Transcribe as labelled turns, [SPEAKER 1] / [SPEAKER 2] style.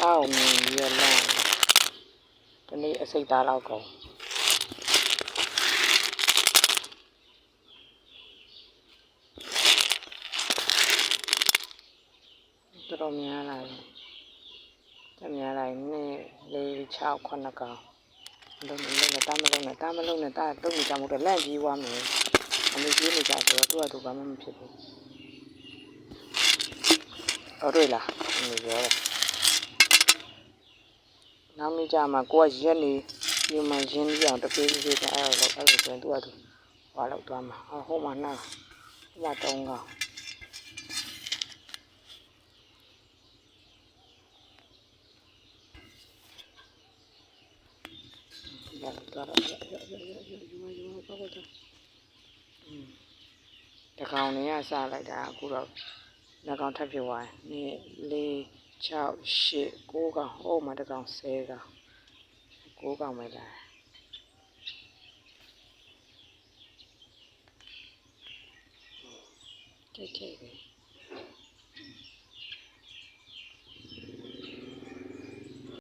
[SPEAKER 1] အောင်မြင်ရလမ်းဒီနေ့အစိတ်သားတော့ကုန်တော်များလာတများလာနဲ့4 6 9ကောင်လုံးနဲ့တားမလုံးနဲ့တားတုံးနေကြမှုတော့လန့်ကြီးွားမယ်အမေကြီးနေကြဆိုတော့သူကဘာမှမဖြစ်ဘူးဟုတ်တွေ့လားဒီပြောတယ်နောက်နေ့ကျမှကိုကရက်နေဒီမှာရင်းပြီးအောင်တပေးပေးတာအဲ့လိုဆိုရင်သူကဟွာလောက်သွားမှာဟိုမှာနှာဟိုမှာ3ကောင်တကောင်နေရစလိုက်တာအခုတော့နှစ်ကောင်ထပ်ဖြစ်သွားတယ်4 6 8 9ကောင်ဟိုမှာတကောင်10ကောင်9ကောင်ပဲလာတယ်ကြိတ်ပဲ